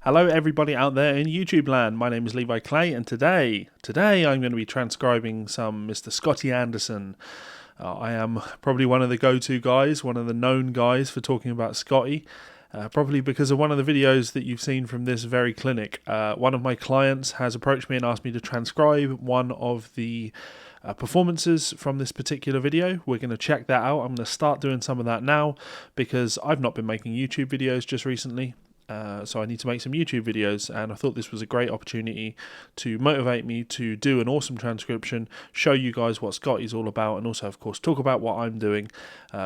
Hello everybody out there in YouTube land, my name is Levi Clay and today I'm going to be transcribing some Mr. Scotty Anderson. I am probably one of the go-to guys, one of the known guys for talking about Scotty, probably because of one of the videos that you've seen from this very clinic. One of my clients has approached me and asked me to transcribe one of the performances from this particular video. We're going to check that out. I'm going to start doing some of that now because I've not been making YouTube videos just recently. So I need to make some YouTube videos, and I thought this was a great opportunity to motivate me to do an awesome transcription, show you guys what Scotty's all about, and also of course talk about what I'm doing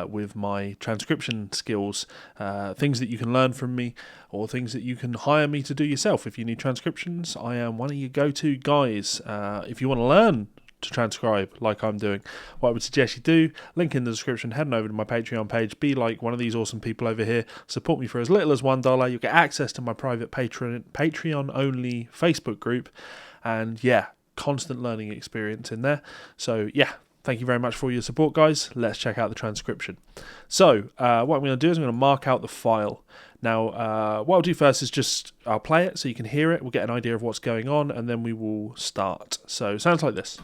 with my transcription skills, things that you can learn from me or things that you can hire me to do yourself. If you need transcriptions, I am one of your go-to guys. If you want to learn to transcribe like I'm doing, what I would suggest you do, link in the description, head on over to my Patreon page, be like one of these awesome people over here, support me for as little as $1, you'll get access to my private Patreon only Facebook group, and yeah, constant learning experience in there. So yeah, thank you very much for your support, guys. Let's check out the transcription. So what I'm going to do is I'm going to mark out the file. Now, what I'll do first is I'll play it so you can hear it, we'll get an idea of what's going on, and then we will start. So, sounds like this.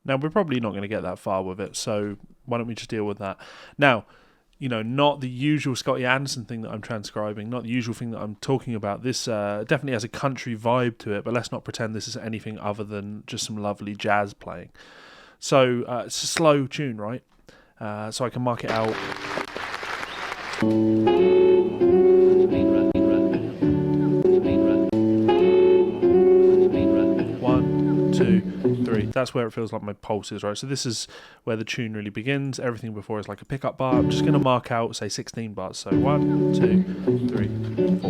Now, we're probably not going to get that far with it, so why don't we just deal with that. Now, you know, not the usual Scotty Anderson thing that I'm transcribing, not the usual thing that I'm talking about. This definitely has a country vibe to it, but let's not pretend this is anything other than just some lovely jazz playing. So, it's a slow tune, right? So I can mark it out. 1, 2, 3. That's where it feels like my pulse is, right? So this is where the tune really begins. Everything before is like a pickup bar. I'm just going to mark out, say, 16 bars. So 1, 2, 3, 4.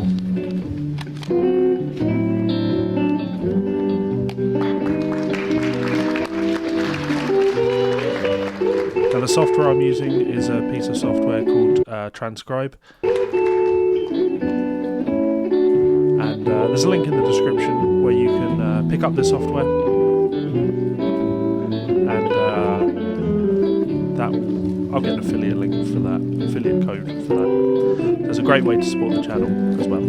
Now the software I'm using is a piece of software called Transcribe. And there's a link in the description where you can pick up this software. And I'll get an affiliate link for that, affiliate code for that. There's a great way to support the channel as well.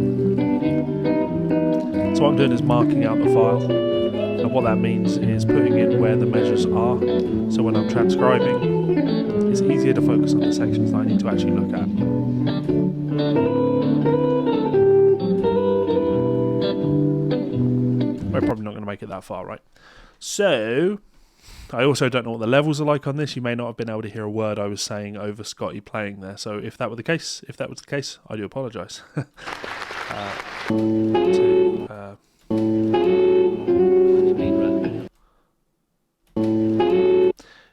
So what I'm doing is marking out the file, and what that means is putting in where the measures are. So when I'm transcribing, it's easier to focus on the sections that I need to actually look at. We're probably not going to make it that far, right? So I also don't know what the levels are like on this. You may not have been able to hear a word I was saying over Scotty playing there. So if that was the case, I do apologise.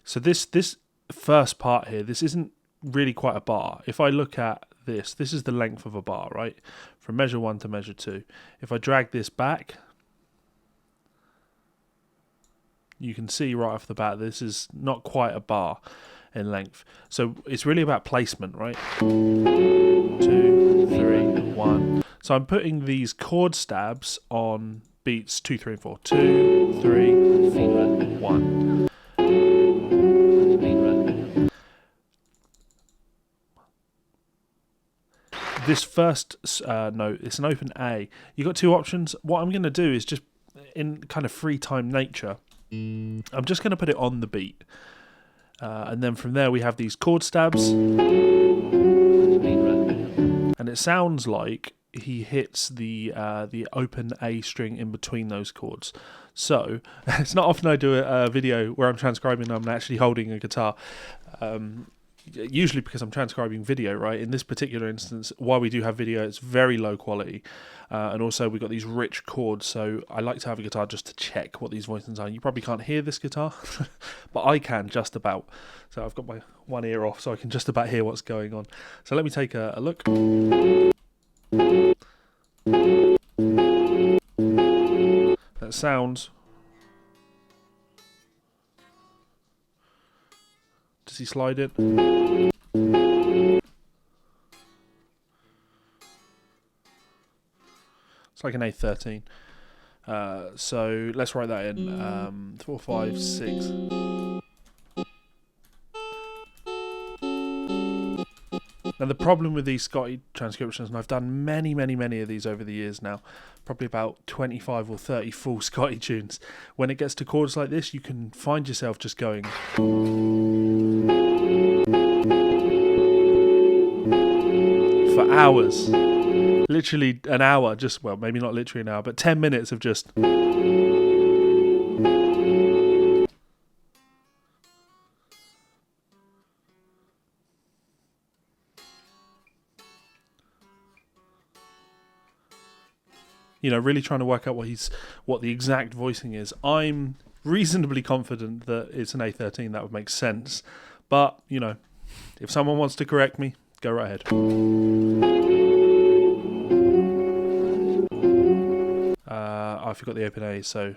So this first part here, this isn't really quite a bar. If I look at this is the length of a bar, right? From measure 1 to measure 2. If I drag this back, you can see right off the bat this is not quite a bar in length. So it's really about placement, right? 2, 3, 1. So I'm putting these chord stabs on beats 2, 3, and 4. 2, 3, 4, 1. This first note, it's an open A. You've got two options. What I'm going to do is just in kind of free time nature, I'm just going to put it on the beat. And then from there we have these chord stabs. And it sounds like he hits the open A string in between those chords. So it's not often I do a video where I'm transcribing and I'm actually holding a guitar. usually because I'm transcribing video, right? In this particular instance, while we do have video, it's very low quality. And also we've got these rich chords, so I like to have a guitar just to check what these voicings are. You probably can't hear this guitar, but I can just about. So I've got my one ear off, so I can just about hear what's going on. So let me take a look. That sounds... Does he slide it? It's like an A13. So let's write that in. 4, 5, 6. Now the problem with these Scotty transcriptions, and I've done many of these over the years now, probably about 25 or 30 full Scotty tunes. When it gets to chords like this, you can find yourself just going for hours. Literally an hour, just, well, maybe not literally an hour, but 10 minutes of just... You know, really trying to work out what the exact voicing is. I'm reasonably confident that it's an A13, that would make sense. But, you know, if someone wants to correct me, go right ahead. I forgot the open A, so...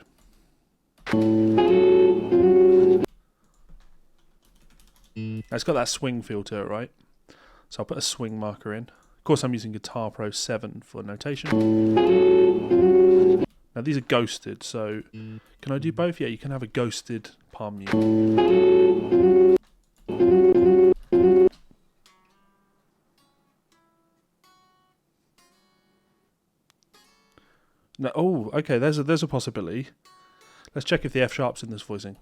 It's got that swing feel to it, right? So I'll put a swing marker in. Of course, I'm using Guitar Pro 7 for notation. Now, these are ghosted, so can I do both? Yeah, you can have a ghosted palm mute. No, oh, okay, there's a possibility. Let's check if the F sharp's in this voicing.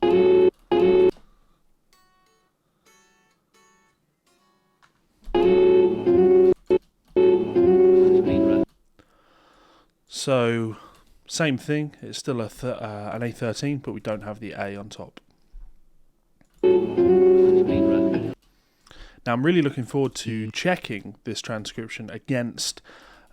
So, same thing, it's still an A13, but we don't have the A on top. Now I'm really looking forward to checking this transcription against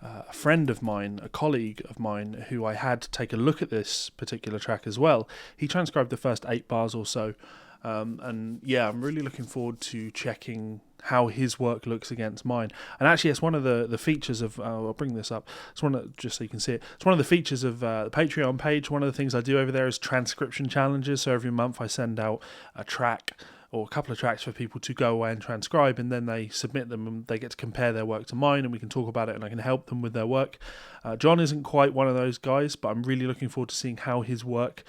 a friend of mine, a colleague of mine, who I had to take a look at this particular track as well. He transcribed the first 8 bars or so, and yeah, I'm really looking forward to checking how his work looks against mine. And actually, it's one of the features of... I'll bring this up. It's one of, just so you can see it. It's one of the features of the Patreon page. One of the things I do over there is transcription challenges. So every month I send out a track or a couple of tracks for people to go away and transcribe, and then they submit them and they get to compare their work to mine, and we can talk about it and I can help them with their work. John isn't quite one of those guys, but I'm really looking forward to seeing how his work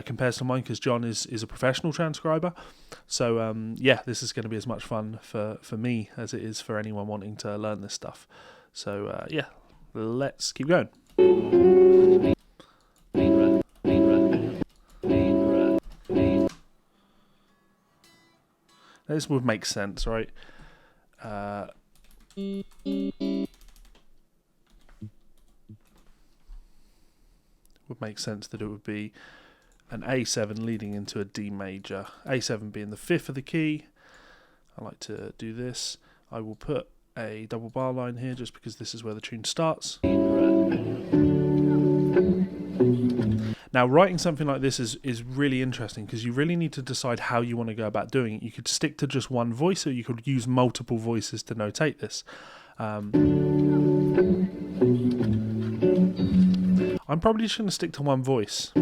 compares to mine, because John is a professional transcriber. So yeah, this is going to be as much fun for me as it is for anyone wanting to learn this stuff. So yeah, let's keep going. This would make sense, right? Would make sense that it would be an A7 leading into a D major. A7 being the 5th of the key. I like to do this. I will put a double bar line here just because this is where the tune starts. Now, writing something like this is really interesting, because you really need to decide how you want to go about doing it. You could stick to just one voice, or you could use multiple voices to notate this. I'm probably just going to stick to one voice.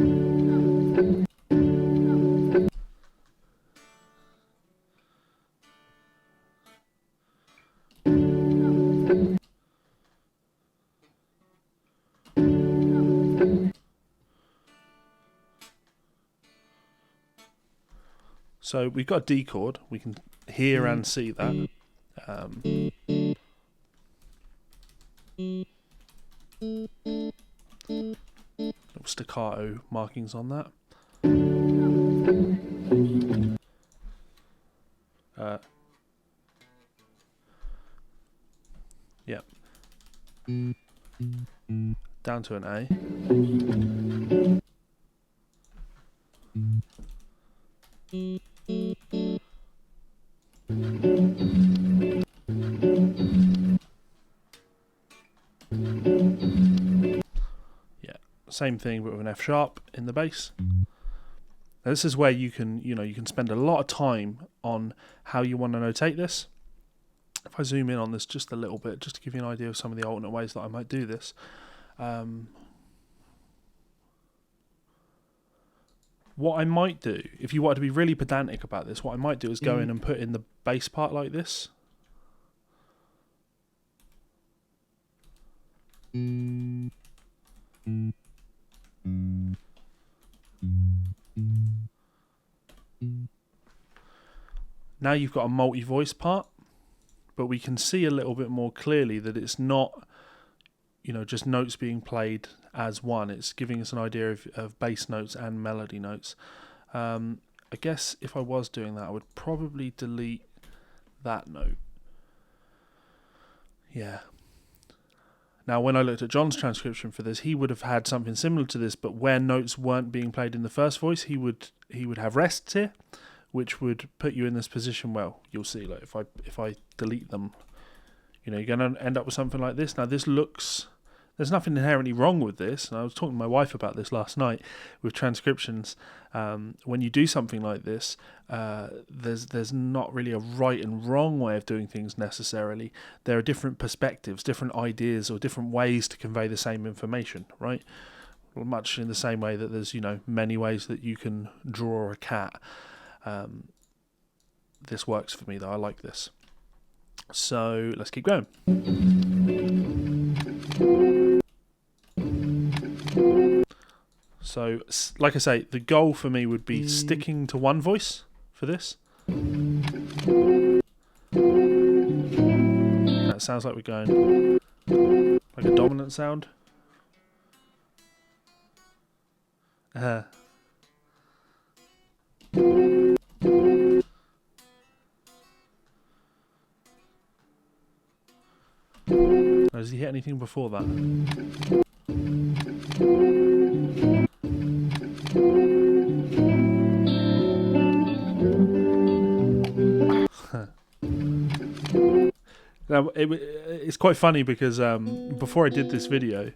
So we've got a D chord, we can hear and see that. Little staccato markings on that. Yep. Down to an A. Yeah, same thing but with an F sharp in the bass. Now this is where you can spend a lot of time on how you want to notate this. If I zoom in on this just a little bit, just to give you an idea of some of the alternate ways that I might do this. What I might do, if you want to be really pedantic about this, what I might do is go in and put in the bass part like this. Now you've got a multi-voice part, but we can see a little bit more clearly that it's not, just notes being played as one. It's giving us an idea of bass notes and melody notes. I guess if I was doing that, I would probably delete that note. Yeah. Now, when I looked at John's transcription for this, he would have had something similar to this, but where notes weren't being played in the first voice, he would have rests here, which would put you in this position. Well, you'll see. Like if I delete them, you're going to end up with something like this. Now, this looks. There's nothing inherently wrong with this. And I was talking to my wife about this last night with transcriptions. When you do something like this, there's not really a right and wrong way of doing things necessarily. There are different perspectives, different ideas, or different ways to convey the same information, right? Well, much in the same way that there's, many ways that you can draw a cat. This works for me, though. I like this. So let's keep going. So, like I say, the goal for me would be sticking to one voice for this. That sounds like we're going like a dominant sound. Does he hit anything before that? Now, it's quite funny because before I did this video,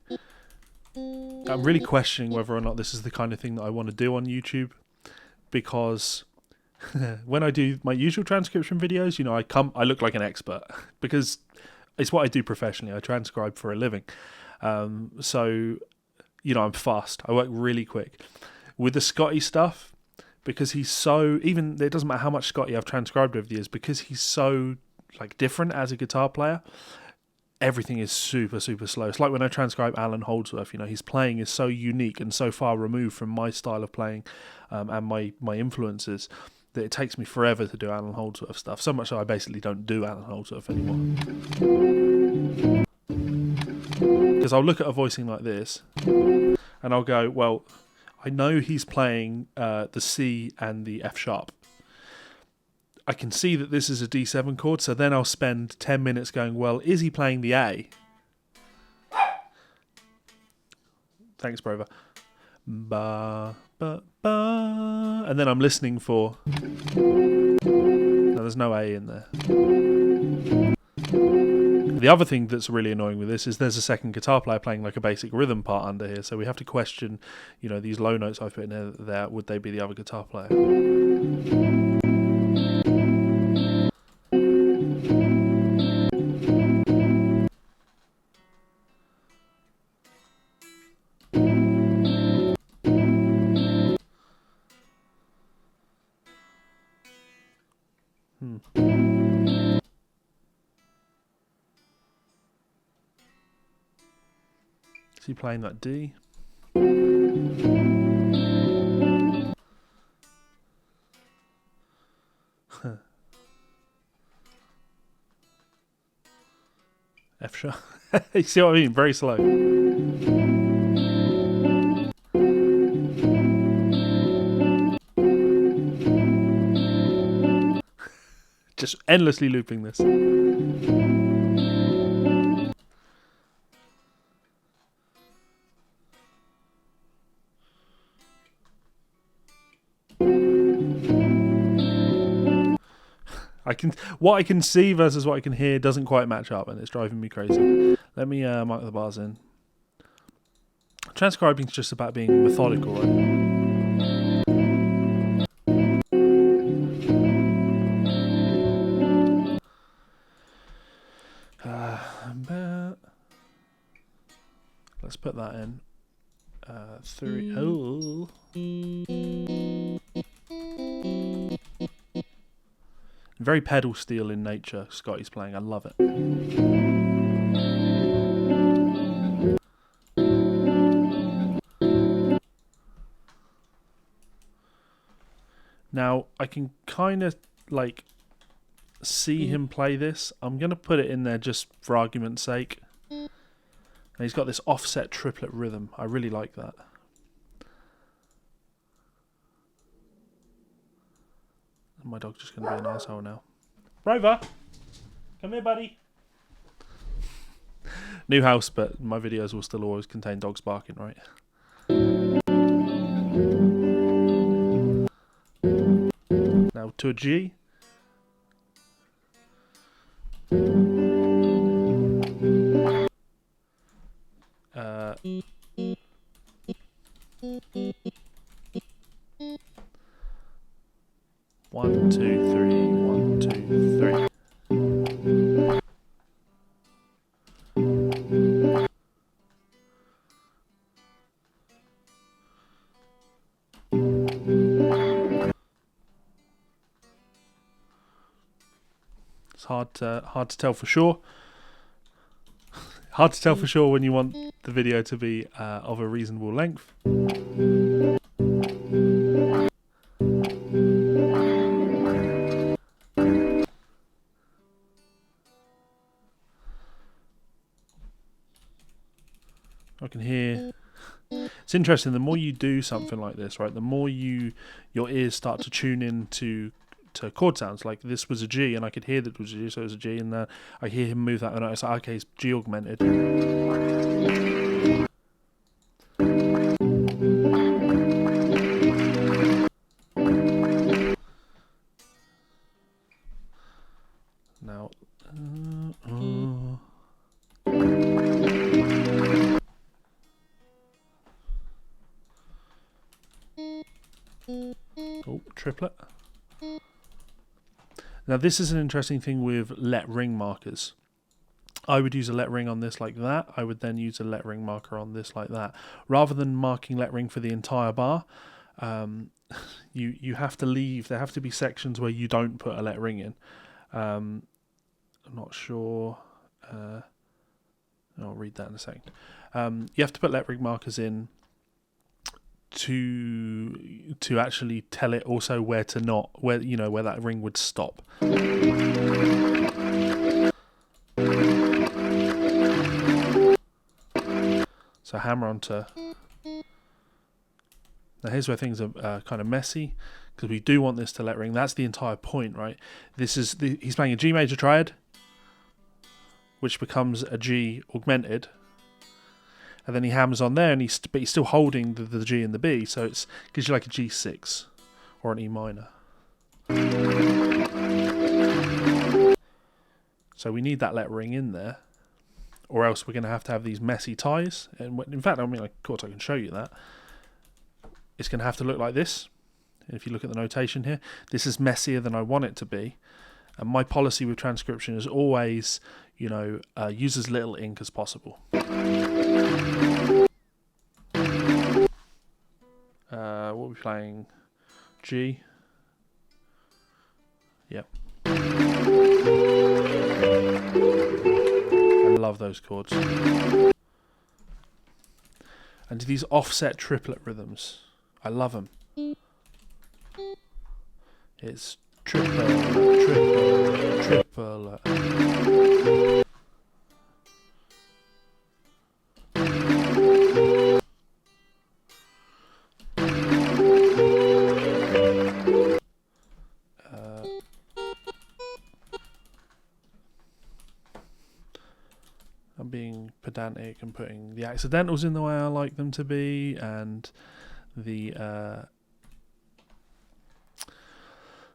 I'm really questioning whether or not this is the kind of thing that I want to do on YouTube, because when I do my usual transcription videos, I look like an expert because it's what I do professionally. I transcribe for a living. So, I'm fast. I work really quick. With the Scotty stuff, because he's so, even, it doesn't matter how much Scotty I've transcribed over the years, because he's so, different as a guitar player, everything is super, super slow. It's like when I transcribe Alan Holdsworth, his playing is so unique and so far removed from my style of playing and my influences that it takes me forever to do Alan Holdsworth stuff. So much so I basically don't do Alan Holdsworth anymore. Because I'll look at a voicing like this and I'll go, well, I know he's playing the C and the F sharp. I can see that this is a D7 chord, so then I'll spend 10 minutes going, well, is he playing the A? Thanks, Brover. Ba, ba, ba. And then I'm listening for... No, there's no A in there. The other thing that's really annoying with this is there's a second guitar player playing like a basic rhythm part under here, so we have to question, these low notes I've put in there, would they be the other guitar player? Is he playing that D? F sharp. You see what I mean? Very slow. Just endlessly looping this. what I can see versus what I can hear doesn't quite match up, and it's driving me crazy. Let me mark the bars in. Transcribing is just about being methodical, right? Let's put that in. 3. Oh. Very pedal steel in nature, Scotty's playing. I love it. Now, I can kind of, like, see him play this. I'm going to put it in there just for argument's sake. And he's got this offset triplet rhythm. I really like that. My dog's just going to be an asshole now. Rover! Come here, buddy! New house, but my videos will still always contain dogs barking, right? Now to a G. One, two, three. 1, 2, 3. It's hard to tell for sure. Hard to tell for sure when you want the video to be of a reasonable length. I can hear. It's interesting. The more you do something like this, right, the more your ears start to tune in to chord sounds. Like this was a G, and I could hear that it was a G, so it was a G, and I hear him move that, and it's like, okay, it's G augmented. Now, oh, triplet. Now this is an interesting thing with let ring markers. I would use a let ring on this like that. I would then use a let ring marker on this like that. Rather than marking let ring for the entire bar, you have to leave. There have to be sections where you don't put a let ring in. I'm not sure. I'll read that in a second. You have to put let ring markers in to actually tell it also where to not, where that ring would stop. So hammer onto. Now here's where things are kind of messy, because we do want this to let ring. That's the entire point, right? This is he's playing a G major triad, which becomes a G augmented. And then he hammers on there, and but he's still holding the G and the B, so it gives you like a G6 or an E minor. So we need that let ring in there, or else we're going to have these messy ties. And in fact, I mean, of course, I can show you that. It's going to have to look like this. If you look at the notation here, this is messier than I want it to be. And my policy with transcription is always, use as little ink as possible. What are we playing? G. Yep. I love those chords. And these offset triplet rhythms, I love them. It's triple. I'm being pedantic and putting the accidentals in the way I like them to be, and the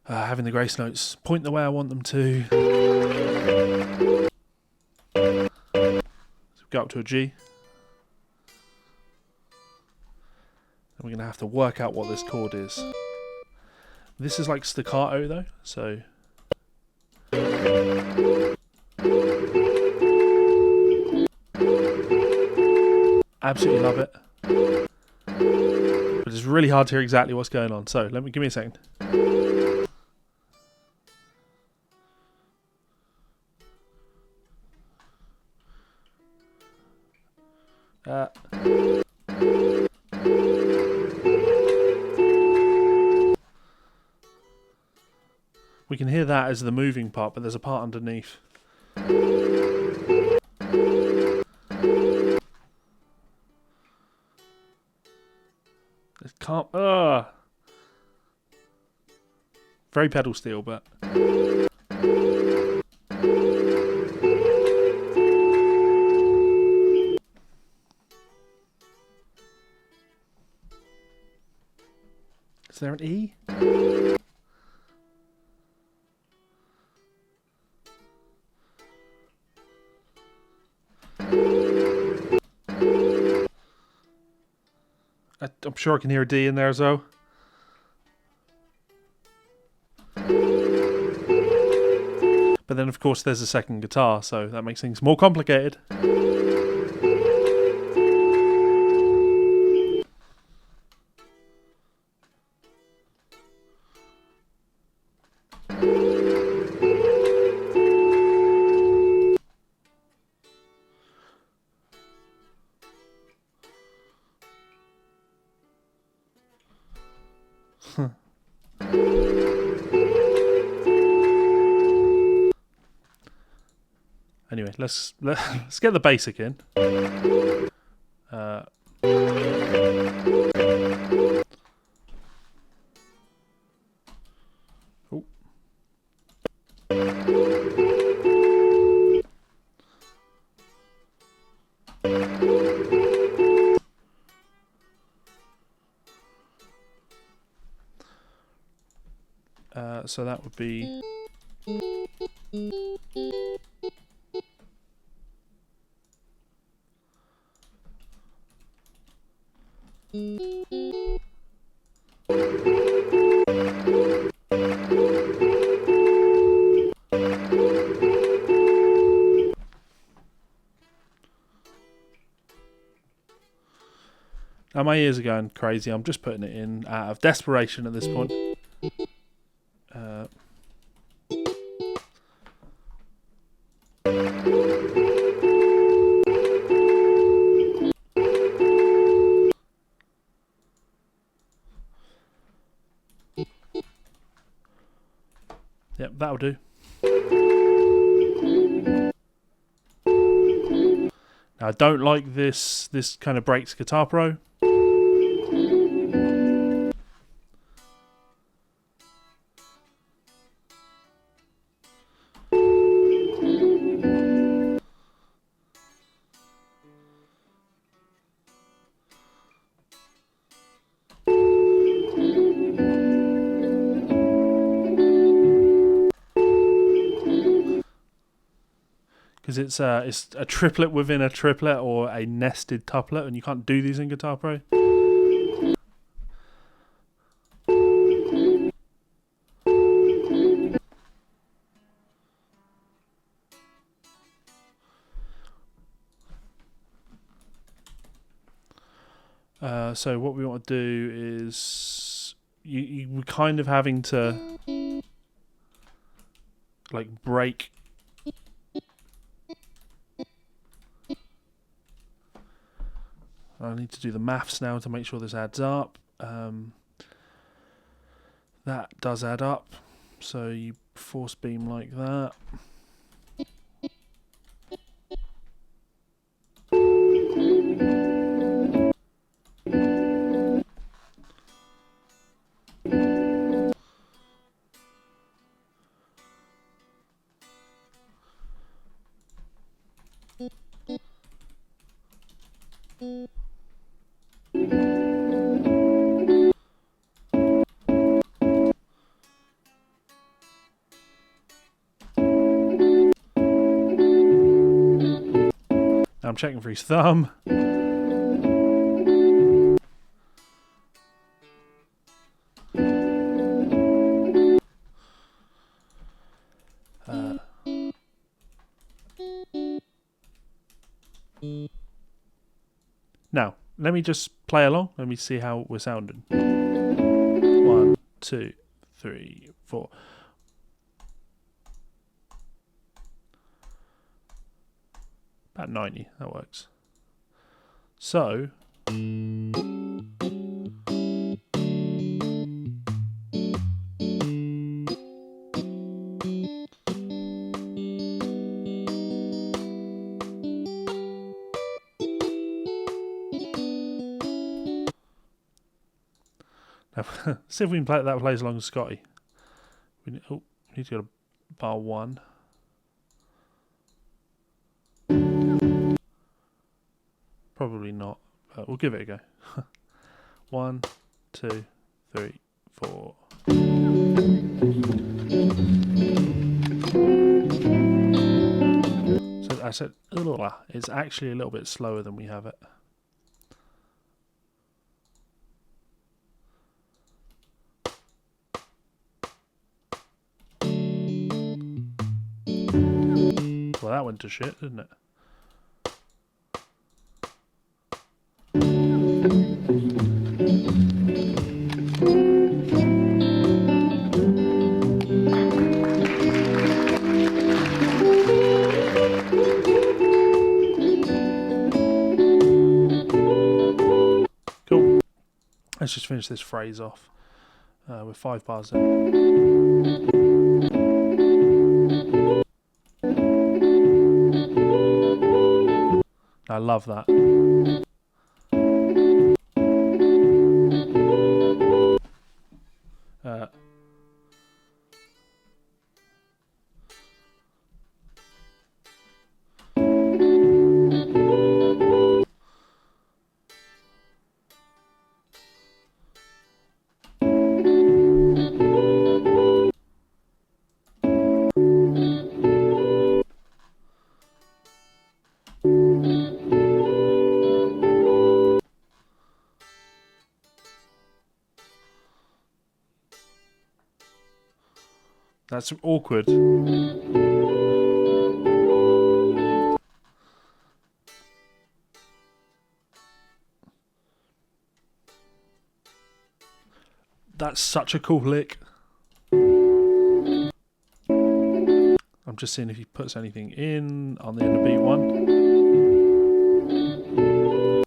having the grace notes point the way I want them to. So go up to a G. And we're going to have to work out what this chord is. This is like staccato though, so... Absolutely love it. But it's really hard to hear exactly what's going on, so give me a second. We can hear that as the moving part, but there's a part underneath. It can't. Very pedal steel, but. Is there an E? I'm sure I can hear a D in there as well. But then of course there's a second guitar, so that makes things more complicated. Anyway, let's get the basic in. So that would be. Now my ears are going crazy. I'm just putting it in out of desperation at this point. Yep, that'll do. Now I don't like this kind of breaks Guitar Pro. Because it's a triplet within a triplet or a nested tuplet, and you can't do these in Guitar Pro. So what we want to do is we're kind of having to like break. I need to do the maths now to make sure this adds up. That does add up. So you force beam like that. I'm checking for his thumb. Now, let me just play along. Let me see how we're sounding. 1, 2, 3, 4. About 90, that works. So, now, see if we can play that plays along with Scotty. We need to go to bar 1. Probably not, but we'll give it a go. 1, 2, 3, 4. So I said, it's actually a little bit slower than we have it. Well, that went to shit, didn't it? Cool. Let's just finish this phrase off with 5 bars in. I love that. That's awkward. That's such a cool lick. I'm just seeing if he puts anything in on the end of beat 1.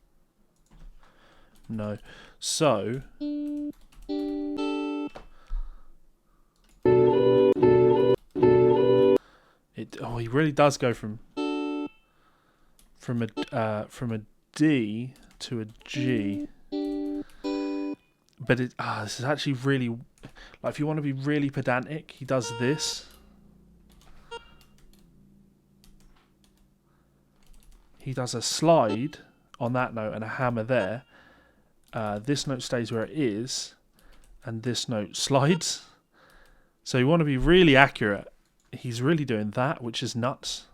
No. So he really does go from a D to a G. But this is actually really, like, if you want to be really pedantic, he does this. He does a slide on that note and a hammer there. This note stays where it is, and this note slides. So you want to be really accurate. He's really doing that, which is nuts.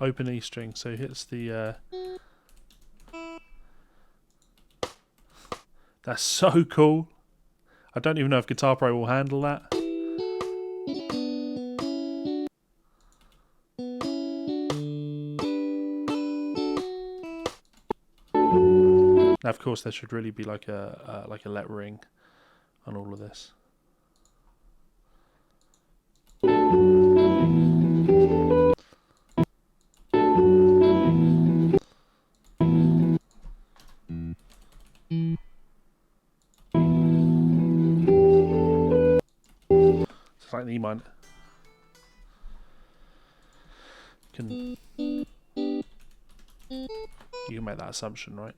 Open E string, so he hits the that's so cool. I don't even know if Guitar Pro will handle that. Now, of course, there should really be like a lettering on all of this. E minor. You can make that assumption, right?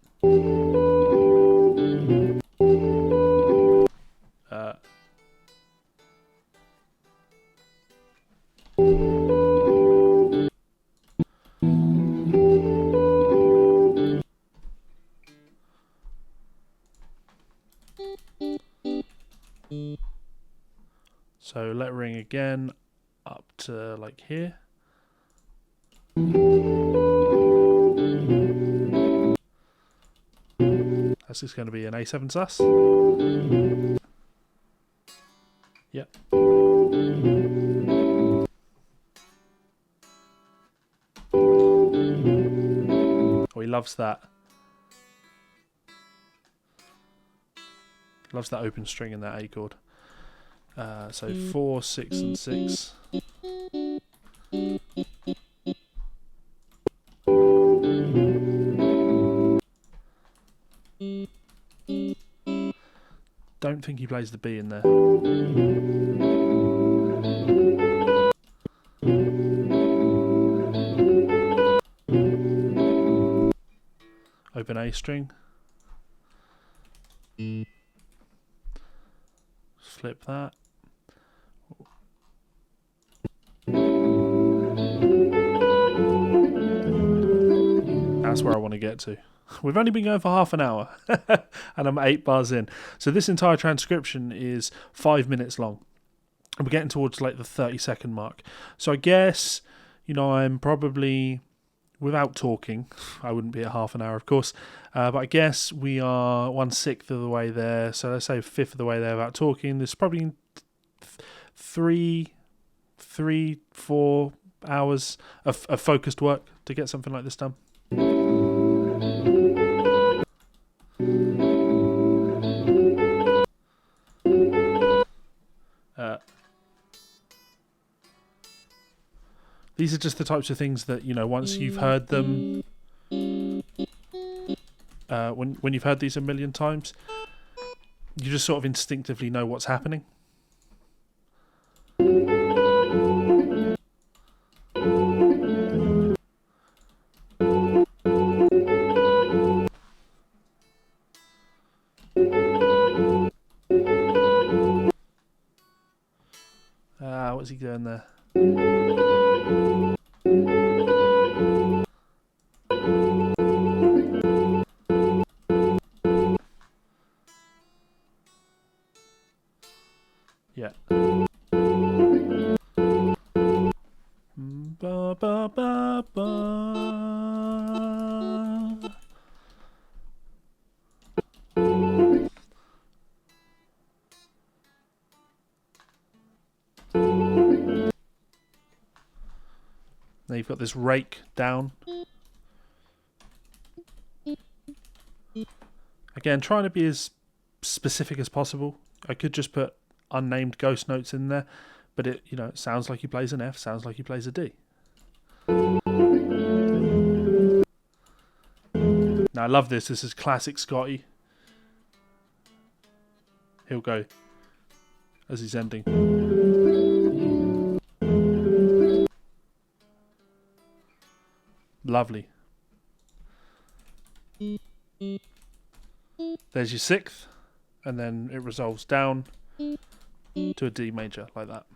So lettering again up to like here. That's just going to be an A7 sus. Yep. Oh, he loves that. Loves that open string in that A chord. So 4, 6, and 6. Don't think he plays the B in there. Open A string. Flip that. That's where I want to get to. We've only been going for half an hour and I'm 8 bars in. So this entire transcription is 5 minutes long. And we're getting towards like the 30-second mark. So I guess, you know, I'm probably, without talking, I wouldn't be at half an hour, of course, but I guess we are 1/6 of the way there. So let's say 1/5 of the way there without talking. There's probably 3, 4 hours of focused work to get something like this done. These are just the types of things that, you know, once you've heard them, when you've heard these a million times, you just sort of instinctively know what's happening. What's he doing there? Yeah. Ba, ba, ba, ba. Now you've got this rake down. Again, trying to be as specific as possible. I could just put unnamed ghost notes in there, but it, you know, it sounds like he plays an F, sounds like he plays a D. Now I love this. This is classic Scotty. He'll go as he's ending. Lovely. There's your 6th, and then it resolves down to a D major like that.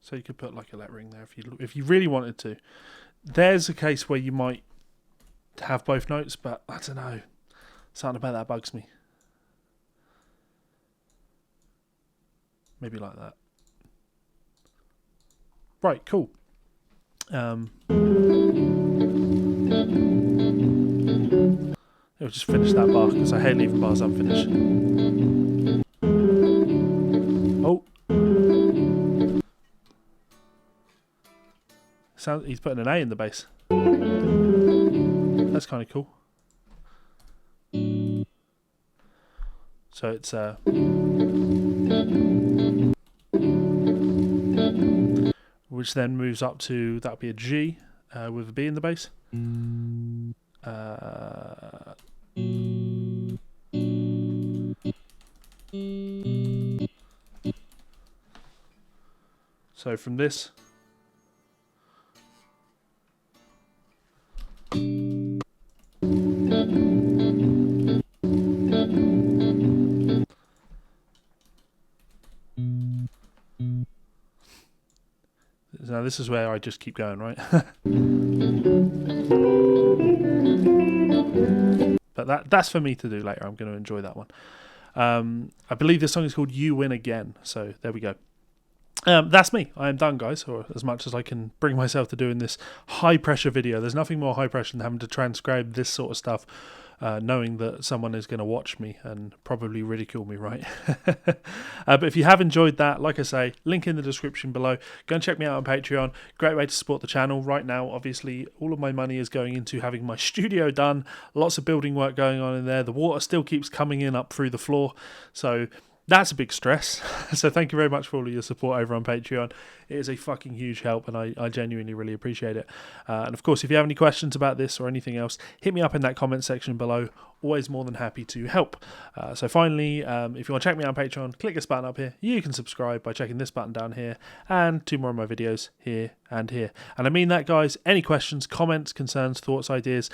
So you could put like a lettering there if you really wanted to. There's a case where you might have both notes, but I don't know. Something about that bugs me. Maybe like that. Right, cool. We'll just finish that bar because I hate leaving bars unfinished. Oh. He's putting an A in the bass. That's kind of cool. So it's which then moves up to, that'll be a G with a B in the bass. So from this. Now this is where I just keep going, right? But that's for me to do later. I'm going to enjoy that one. I believe this song is called You Win Again. So there we go. That's me. I am done, guys, or as much as I can bring myself to doing this high-pressure video. There's nothing more high-pressure than having to transcribe this sort of stuff, knowing that someone is going to watch me and probably ridicule me, right? But if you have enjoyed that, like I say, link in the description below. Go and check me out on Patreon. Great way to support the channel. Right now, obviously, all of my money is going into having my studio done. Lots of building work going on in there. The water still keeps coming in up through the floor. So that's a big stress. So thank you very much for all of your support over on Patreon. It is a fucking huge help, and I genuinely really appreciate it. And of course, if you have any questions about this or anything else, hit me up in that comment section below. Always more than happy to help. So finally, if you want to check me out on Patreon, click this button up here. You can subscribe by checking this button down here, and 2 more of my videos here and here. And I mean that, guys. Any questions, comments, concerns, thoughts, ideas,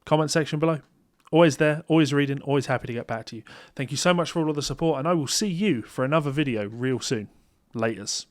comment section below. Always there, always reading, always happy to get back to you. Thank you so much for all of the support, and I will see you for another video real soon. Laters.